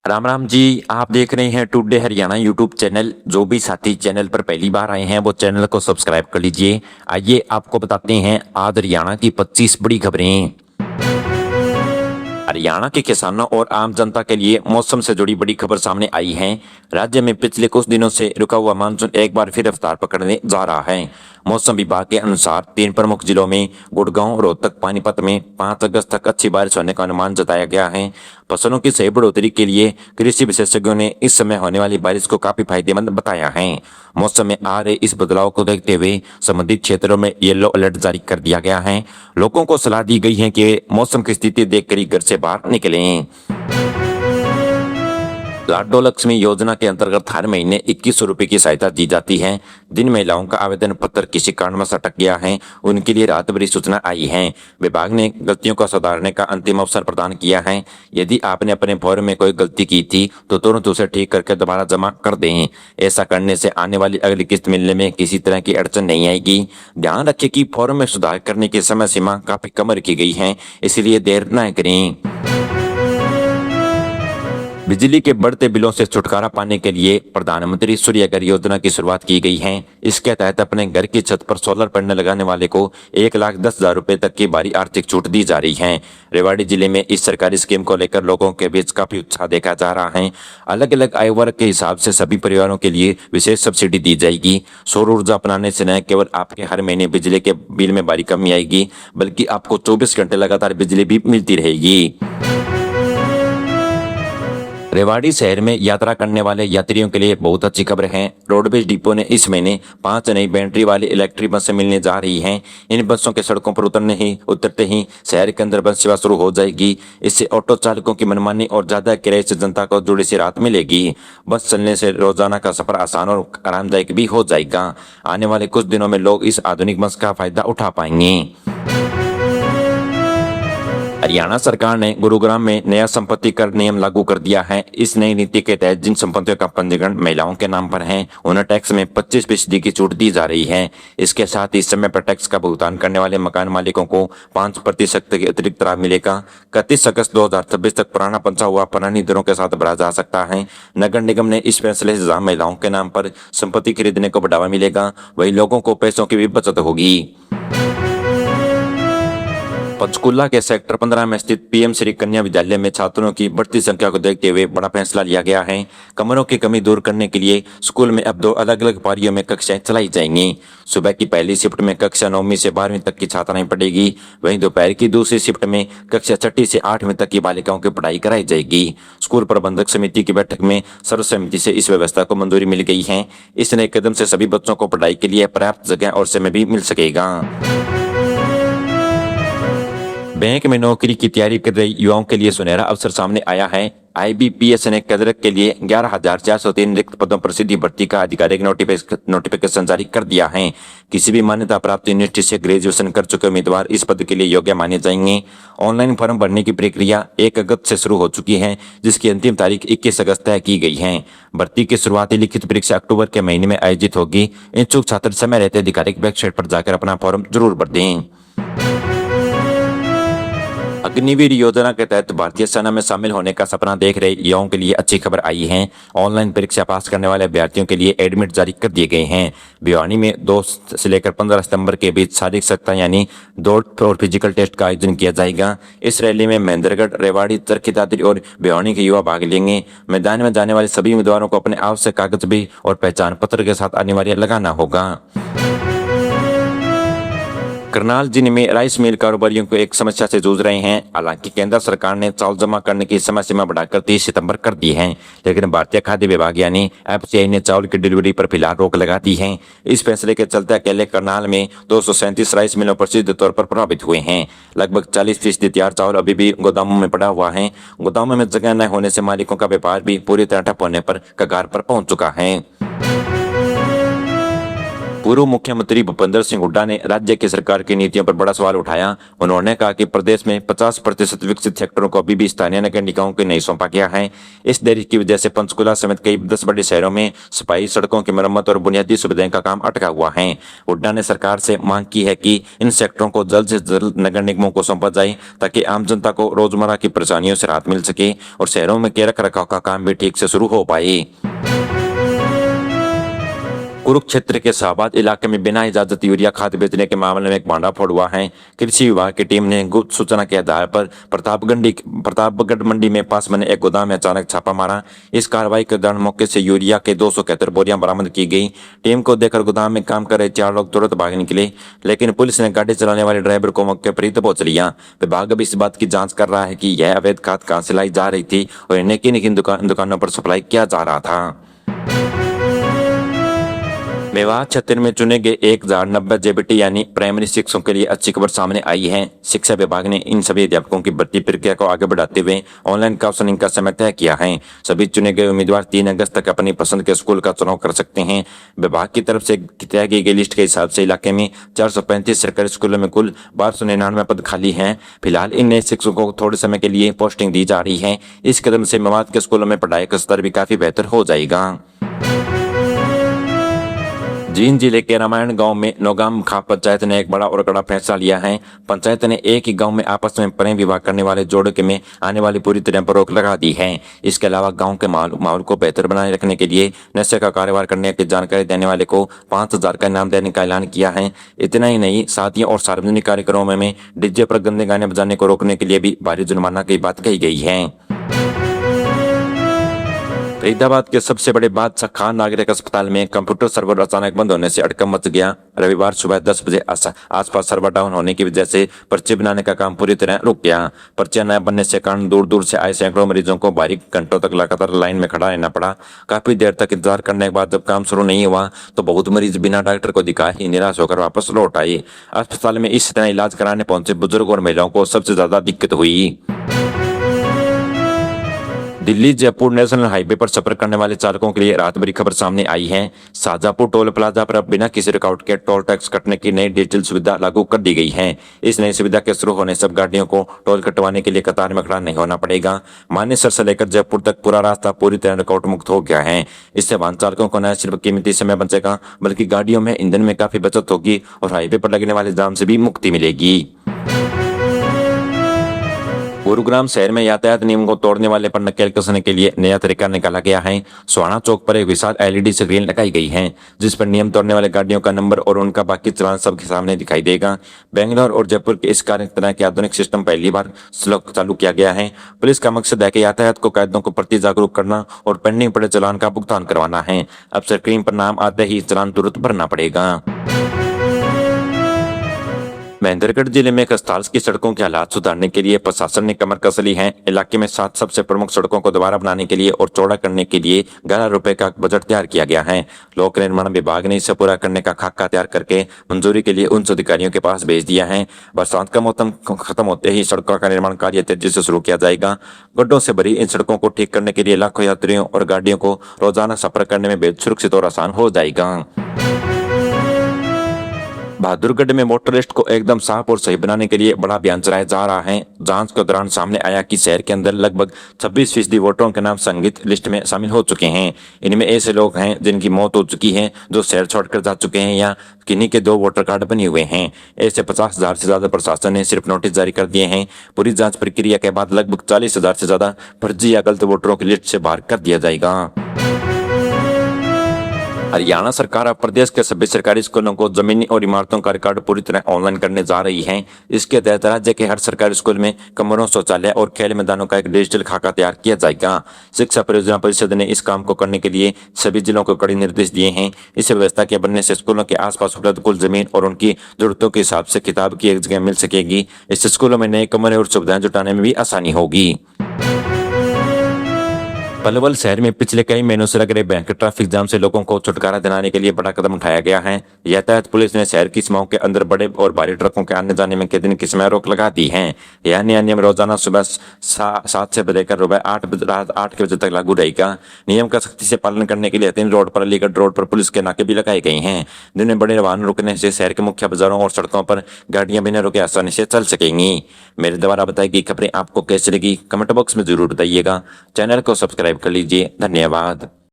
राम राम जी। आप देख रहे हैं टुडे हरियाणा यूट्यूब चैनल। जो भी साथी चैनल पर पहली बार आए हैं वो चैनल को सब्सक्राइब कर लीजिए। आइए आपको बताते हैं आज हरियाणा की 25 बड़ी खबरें। हरियाणा के किसानों और आम जनता के लिए मौसम से जुड़ी बड़ी खबर सामने आई है। राज्य में पिछले कुछ दिनों से रुका हुआ मानसून एक बार फिर रफ्तार पकड़ने जा रहा है। मौसम विभाग के अनुसार 3 प्रमुख जिलों में गुड़गांव, रोहतक, पानीपत में 5 अगस्त तक अच्छी बारिश होने का अनुमान जताया गया है। फसलों की सही बढ़ोतरी के लिए कृषि विशेषज्ञों ने इस समय होने वाली बारिश को काफी फायदेमंद बताया है। मौसम में आ रहे इस बदलाव को देखते हुए संबंधित क्षेत्रों में येलो अलर्ट जारी कर दिया गया है। लोगों को सलाह दी गई है कि मौसम की स्थिति देखकर ही घर से बाहर निकलें। लाडो लक्ष्मी योजना के अंतर्गत हर महीने 2100 रुपए की सहायता दी जाती है। जिन महिलाओं का आवेदन पत्र किसी कारणवश अटक गया है उनके लिए राहत भरी सूचना आई है। विभाग ने गलतियों को सुधारने का अंतिम अवसर प्रदान किया है। यदि आपने अपने फॉर्म में कोई गलती की थी तो तुरंत उसे ठीक करके दोबारा जमा कर दें। ऐसा करने से आने वाली अगली किस्त मिलने में किसी तरह की अड़चन नहीं आएगी। ध्यान रखें कि फॉर्म में सुधार करने की समय सीमा काफी कम रखी गई है, इसलिए देर न करें। बिजली के बढ़ते बिलों से छुटकारा पाने के लिए प्रधानमंत्री सूर्य घर योजना की शुरुआत की गई है। इसके तहत अपने घर की छत पर सोलर पैनल लगाने वाले को 1,10,000 रुपए तक की भारी आर्थिक छूट दी जा रही है। रेवाड़ी जिले में इस सरकारी स्कीम को लेकर लोगों के बीच काफी उत्साह देखा जा रहा है। अलग अलग आयु वर्ग के हिसाब से सभी परिवारों के लिए विशेष सब्सिडी दी जाएगी। सौर ऊर्जा अपनाने से न केवल आपके हर महीने बिजली के बिल में भारी कमी आएगी, बल्कि आपको 24 घंटे लगातार बिजली भी मिलती रहेगी। रेवाड़ी शहर में यात्रा करने वाले यात्रियों के लिए बहुत अच्छी खबर है। रोडवेज डिपो ने इस महीने 5 नई बैटरी वाली इलेक्ट्रिक बसें मिलने जा रही हैं। इन बसों के सड़कों पर उतरते ही शहर के अंदर बस सेवा शुरू हो जाएगी। इससे ऑटो चालकों की मनमानी और ज्यादा किराए से जनता को जुड़ी सी राहत मिलेगी। बस चलने से रोजाना का सफर आसान और आरामदायक भी हो जाएगा। आने वाले कुछ दिनों में लोग इस आधुनिक बस का फायदा उठा पाएंगे। हरियाणा सरकार ने गुरुग्राम में नया संपत्ति कर नियम लागू कर दिया है। इस नई नीति के तहत जिन संपत्तियों का पंजीकरण महिलाओं के नाम पर है उन्हें टैक्स में 25% की छूट दी जा रही है। इसके साथ ही समय पर टैक्स का भुगतान करने वाले मकान मालिकों को 5% के अतिरिक्त लाभ मिलेगा। 31 अगस्त 2026 तक पुराना पंचा हुआ पुरानी दरों के साथ भरा जा सकता है। नगर निगम ने इस फैसले से जहां महिलाओं के नाम पर संपत्ति खरीदने को बढ़ावा मिलेगा, वही लोगों को पैसों की भी बचत होगी। पंचकुला के सेक्टर 15 में स्थित पीएम श्री कन्या विद्यालय में छात्रों की बढ़ती संख्या को देखते हुए बड़ा फैसला लिया गया है। कमरों की कमी दूर करने के लिए स्कूल में अब 2 अलग अलग पारियों में कक्षाएं चलाई जाएंगी। सुबह की पहली शिफ्ट में कक्षा 9वीं से 12वीं तक की छात्राएं पढ़ेगी, वहीं दोपहर की दूसरी शिफ्ट में कक्षा 6ठी से 8वीं तक की बालिकाओं की पढ़ाई कराई जाएगी। स्कूल प्रबंधक समिति की बैठक में सर्वसम्मति से इस व्यवस्था को मंजूरी मिल गई है। इस नए कदम से सभी बच्चों को पढ़ाई के लिए पर्याप्त जगह और समय भी मिल सकेगा। बैंक में नौकरी की तैयारी कर रहे युवाओं के लिए सुनहरा अवसर सामने आया है। आईबीपीएस ने कैडर के लिए 11,403 रिक्त पदों पर सीधी भर्ती का आधिकारिक नोटिफिकेशन जारी कर दिया है। किसी भी मान्यता प्राप्त यूनिवर्सिटी से ग्रेजुएशन कर चुके उम्मीदवार इस पद के लिए योग्य माने जाएंगे। ऑनलाइन फॉर्म भरने की प्रक्रिया 1 अगस्त से शुरू हो चुकी है, जिसकी अंतिम तारीख 21 अगस्त तय की गई है। भर्ती की शुरुआती लिखित परीक्षा अक्टूबर के महीने में आयोजित होगी। इच्छुक छात्र समय रहते आधिकारिक वेबसाइट पर जाकर अपना फॉर्म जरूर भर दें। अग्निवीर योजना के तहत भारतीय सेना में शामिल होने का सपना देख रहे युवाओं के लिए अच्छी खबर आई है। ऑनलाइन परीक्षा पास करने वाले अभ्यर्थियों के लिए एडमिट जारी कर दिए गए हैं। भिवानी में 2 से लेकर 15 सितंबर के बीच शारीरिक सत्ता यानी दौड़ और फिजिकल टेस्ट का आयोजन किया जाएगा। इस रैली में महेंद्रगढ़, रेवाड़ी, चरखी दादरी और भिवानी के युवा भाग लेंगे। मैदान में जाने वाले सभी उम्मीदवारों को अपने आवश्यक कागज भी और पहचान पत्र के साथ अनिवार्य लगाना होगा। करनाल जिले में राइस मिल कारोबारियों को एक समस्या से जूझ रहे हैं। हालांकि केंद्र सरकार ने चावल जमा करने की समय सीमा बढ़ाकर 30 सितंबर कर दी है, लेकिन भारतीय खाद्य विभाग यानी एफसीआई ने चावल की डिलीवरी पर फिलहाल रोक लगा दी है। इस फैसले के चलते अकेले करनाल में 237 राइस मिलों पर सीधे तौर पर प्रभावित हुए हैं। लगभग 40% तैयार चावल अभी भी गोदामों में पड़ा हुआ है। गोदामों में जगह न होने से मालिकों का व्यापार भी पूरी तरह ठप होने पर कगार पर पहुंच चुका है। पूर्व मुख्यमंत्री भूपेंद्र सिंह हुड्डा ने राज्य की सरकार की नीतियों पर बड़ा सवाल उठाया। उन्होंने कहा कि प्रदेश में 50% विकसित सेक्टरों को अभी भी स्थानीय नगर निकायों को नहीं सौंपा गया है। इस देरी की वजह से पंचकुला समेत कई 10 बड़े शहरों में सफाई, सड़कों की मरम्मत और बुनियादी सुविधाएं का काम अटका हुआ है। हुड्डा ने सरकार से मांग की है कि इन सेक्टरों को जल्द से जल्द नगर निगमों को सौंपा जाए ताकि आम जनता को रोजमर्रा की परेशानियों से राहत मिल सके और शहरों में के रख रखाव का काम भी ठीक से शुरू हो पाए। कुरुक्षेत्र के शाहबाद इलाके में बिना इजाजत यूरिया खाद बेचने के मामले में एक भांडाफोड़ हुआ है। कृषि विभाग की टीम ने गुप्त सूचना के आधार पर प्रतापगढ़ मंडी में पास बने एक गोदाम में अचानक छापा मारा। इस कार्रवाई के दौरान मौके से यूरिया के 271 बोरियां बरामद की गई। टीम को देखकर गोदाम में काम कर रहे 4 लोग तुरंत भाग निकले, लेकिन पुलिस ने गाड़ी चलाने वाले ड्राइवर को मौके पर ही दबोच लिया। विभाग अब इस बात की जाँच कर रहा है कि यह अवैध खाद कहाँ से लाई जा रही थी और इन्हें किन किन दुकानों पर सप्लाई किया जा रहा था। मेवात क्षेत्र में चुने गए 1090 जेबीटी यानी प्राइमरी शिक्षकों के लिए अच्छी खबर सामने आई है। शिक्षा विभाग ने इन सभी अध्यापकों की भर्ती प्रक्रिया को आगे बढ़ाते हुए ऑनलाइन काउंसलिंग का समय तय किया है। सभी चुने गए उम्मीदवार 3 अगस्त तक अपनी पसंद के स्कूल का चुनाव कर सकते हैं। विभाग की तरफ से तय की गई लिस्ट के हिसाब से इलाके में 435 सरकारी स्कूलों में कुल 1299 पद खाली हैं। फिलहाल इन नए शिक्षकों को थोड़े समय के लिए पोस्टिंग दी जा रही है। इस कदम से मेवात के स्कूलों में पढ़ाई का स्तर भी काफी बेहतर हो जाएगा। जींद जिले के रामायण गांव में नौगाम खाप पंचायत ने एक बड़ा और कड़ा फैसला लिया है। पंचायत ने एक ही गांव में आपस में प्रेम विवाह करने वाले जोड़े के में आने वाली पूरी तरह पर रोक लगा दी है। इसके अलावा गांव के माहौल को बेहतर बनाए रखने के लिए नशे का कारोबार करने की जानकारी देने वाले को 5000 का इनाम देने का ऐलान किया है। इतना ही नहीं, शादियों और सार्वजनिक कार्यक्रमों में डीजे पर गंदे गाने बजाने को रोकने के लिए भी भारी जुर्माना की बात कही गई है। फरीदाबाद के सबसे बड़े बादशाह खान नागरिक अस्पताल में कंप्यूटर सर्वर अचानक बंद होने से हड़कंप मच गया। रविवार सुबह 10 बजे आसपास सर्वर डाउन होने की वजह से पर्चे बनाने का काम पूरी तरह रुक गया। पर्चे न बनने से कारण दूर दूर से आए सैकड़ों मरीजों को भारी घंटों तक लगातार लाइन में खड़ा रहना पड़ा। काफी देर तक इंतजार करने के बाद जब काम शुरू नहीं हुआ तो बहुत मरीज बिना डॉक्टर को दिखाए ही निराश होकर वापस लौट आए। अस्पताल में इस तरह इलाज कराने पहुंचे बुजुर्ग और महिलाओं को सबसे ज्यादा दिक्कत हुई। दिल्ली जयपुर नेशनल हाईवे पर सफर करने वाले चालकों के लिए राहत भरी खबर सामने आई है। शाहजहांपुर टोल प्लाजा पर अब बिना किसी रुकावट के टोल टैक्स कटने की नई डिजिटल सुविधा लागू कर दी गई है। इस नई सुविधा के शुरू होने से अब गाड़ियों को टोल कटवाने के लिए कतार में खड़ा नहीं होना पड़ेगा। मानेसर से लेकर जयपुर तक पूरा रास्ता पूरी तरह रुकावट मुक्त हो गया है। इससे वाहन चालकों को न सिर्फ कीमती समय बचेगा बल्कि गाड़ियों में ईंधन में काफी बचत होगी और हाईवे पर लगने वाले जाम से भी मुक्ति मिलेगी। गुरुग्राम शहर में यातायात नियम को तोड़ने वाले पर नकेल कसने के लिए नया तरीका निकाला गया है। सुहाना चौक पर एक विशाल एलईडी स्क्रीन लगाई गई है जिस पर नियम तोड़ने वाले गाड़ियों का नंबर और उनका बाकी चालान सबके सामने दिखाई देगा। बेंगलोर और जयपुर के इस तरह के आधुनिक सिस्टम पहली बार चालू किया गया है। पुलिस का मकसद है कि यातायात को कायदों को प्रति जागरूक करना और पेंडिंग पड़े चालान का भुगतान करवाना है। अब स्क्रीन पर नाम आते ही चालान तुरंत भरना पड़ेगा। महेंद्रगढ़ जिले में कस्ताल की सड़कों के हालात सुधारने के लिए प्रशासन ने कमर कस ली है। इलाके में 7 सबसे प्रमुख सड़कों को दोबारा बनाने के लिए और चौड़ा करने के लिए 11 रुपए का बजट तैयार किया गया है। लोक निर्माण विभाग ने इसे पूरा करने का खाका तैयार करके मंजूरी के लिए उच्च अधिकारियों के पास भेज दिया है। बरसात का मौसम खत्म होते ही सड़कों का निर्माण कार्य तेजी से शुरू किया जाएगा। गड्ढों से भरी इन सड़कों को ठीक करने के लिए लाखों यात्रियों और गाड़ियों को रोजाना सफर करने में बेहद सुरक्षित और आसान हो जाएगा। बहादुरगढ़ में मोटर लिस्ट को एकदम साफ और सही बनाने के लिए बड़ा अभियान चलाया जा रहा है। जांच के दौरान सामने आया कि शहर के अंदर लगभग 26% वोटरों के नाम संदिग्ध लिस्ट में शामिल हो चुके हैं। इनमें ऐसे लोग हैं जिनकी मौत हो चुकी है, जो शहर छोड़कर जा चुके हैं या किन्हीं के 2 वोटर कार्ड बने हुए हैं। ऐसे 50,000 से ज्यादा प्रशासन ने सिर्फ नोटिस जारी कर दिए हैं। पूरी जांच प्रक्रिया के बाद लगभग 40,000 से ज्यादा फर्जी या गलत वोटरों की लिस्ट से बाहर कर दिया जाएगा। हरियाणा सरकार अब प्रदेश के सभी सरकारी स्कूलों को जमीनी और इमारतों का रिकॉर्ड पूरी तरह ऑनलाइन करने जा रही है। इसके तहत राज्य के हर सरकारी स्कूल में कमरों, शौचालय और खेल मैदानों का एक डिजिटल खाका तैयार किया जाएगा। शिक्षा परियोजना परिषद ने इस काम को करने के लिए सभी जिलों को कड़े निर्देश दिए हैं। इस व्यवस्था के बनने से स्कूलों के आसपास उपलब्ध कुल जमीन और उनकी जरूरतों के हिसाब से किताब की एक जगह मिल सकेगी। इससे स्कूलों में नए कमरे और सुविधाएं जुटाने में भी आसानी होगी। पलवल शहर में पिछले कई महीनों से लग रहे भयंकर ट्रैफिक जाम से लोगों को छुटकारा दिलाने के लिए बड़ा कदम उठाया गया है। यातायात पुलिस ने शहर की सीमाओं के अंदर बड़े और भारी ट्रकों के आने जाने में के दिन की समय रोक लगा दी है। यह नया नियम रोजाना सुबह 7 से लेकर रात 8 के बजे तक लागू रहेगा। नियम का सख्ती से पालन करने के लिए तीन रोड पर अलीगढ़ रोड पर पुलिस के नाके भी लगाए गए हैं। दिन में बड़े वाहन रुकने से शहर के मुख्य बाजारों और सड़कों पर गाड़ियां बिना रुके आसानी से चल सकेंगी। मेरे द्वारा बताई गई खबरें आपको कैसी लगी कमेंट बॉक्स में जरूर बताइएगा। चैनल को सब्सक्राइब कर लीजिए। धन्यवाद।